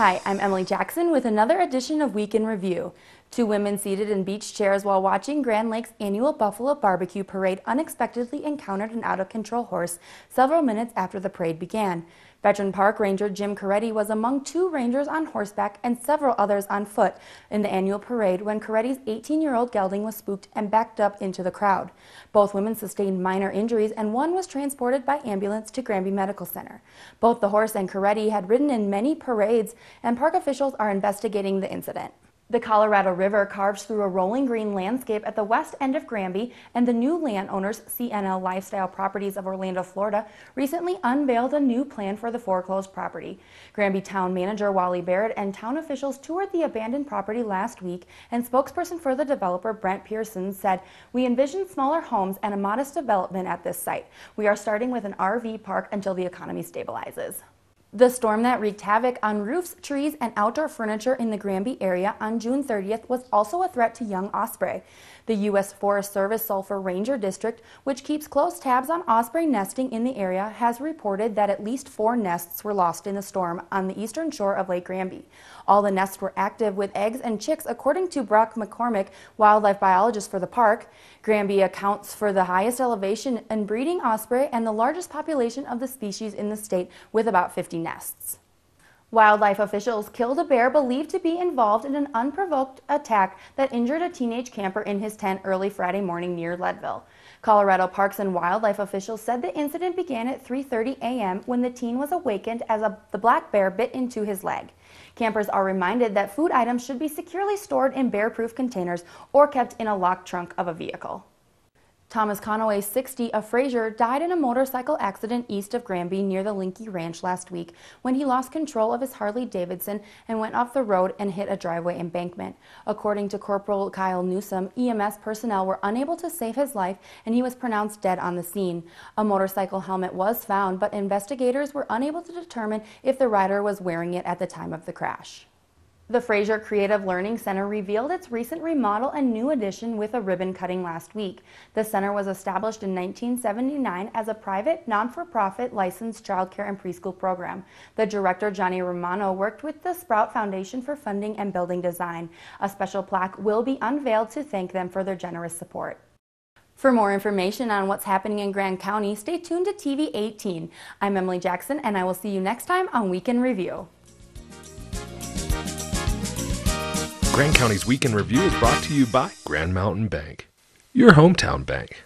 Hi, I'm Emily Jackson with another edition of Week in Review. Two women seated in beach chairs while watching Grand Lake's annual Buffalo Barbecue Parade unexpectedly encountered an out-of-control horse several minutes after the parade began. Veteran Park Ranger Jim Coretti was among two rangers on horseback and several others on foot in the annual parade when Coretti's 18-year-old gelding was spooked and backed up into the crowd. Both women sustained minor injuries and one was transported by ambulance to Granby Medical Center. Both the horse and Coretti had ridden in many parades, and park officials are investigating the incident. The Colorado River carves through a rolling green landscape at the west end of Granby, and the new landowners, CNL Lifestyle Properties of Orlando, Florida, recently unveiled a new plan for the foreclosed property. Granby Town Manager Wally Barrett and town officials toured the abandoned property last week, and spokesperson for the developer Brent Pearson said, "We envision smaller homes and a modest development at this site. We are starting with an RV park until the economy stabilizes." The storm that wreaked havoc on roofs, trees, and outdoor furniture in the Granby area on June 30th was also a threat to young osprey. The U.S. Forest Service Sulphur Ranger District, which keeps close tabs on osprey nesting in the area, has reported that at least 4 nests were lost in the storm on the eastern shore of Lake Granby. All the nests were active with eggs and chicks, according to Brock McCormick, wildlife biologist for the park. Granby accounts for the highest elevation in breeding osprey and the largest population of the species in the state, with about 50 nests. Wildlife officials killed a bear believed to be involved in an unprovoked attack that injured a teenage camper in his tent early Friday morning near Leadville. Colorado Parks and Wildlife officials said the incident began at 3:30 a.m. when the teen was awakened as the black bear bit into his leg. Campers are reminded that food items should be securely stored in bear-proof containers or kept in a locked trunk of a vehicle. Thomas Conaway, 60, of Fraser, died in a motorcycle accident east of Granby near the Linky Ranch last week when he lost control of his Harley-Davidson and went off the road and hit a driveway embankment. According to Corporal Kyle Newsom, EMS personnel were unable to save his life and he was pronounced dead on the scene. A motorcycle helmet was found, but investigators were unable to determine if the rider was wearing it at the time of the crash. The Fraser Creative Learning Center revealed its recent remodel and new addition with a ribbon cutting last week. The center was established in 1979 as a private, non-for-profit licensed childcare and preschool program. The director, Johnny Romano, worked with the Sprout Foundation for funding and building design. A special plaque will be unveiled to thank them for their generous support. For more information on what's happening in Grand County, stay tuned to TV 18. I'm Emily Jackson, and I will see you next time on Week in Review. Grand County's Week in Review is brought to you by Grand Mountain Bank, your hometown bank.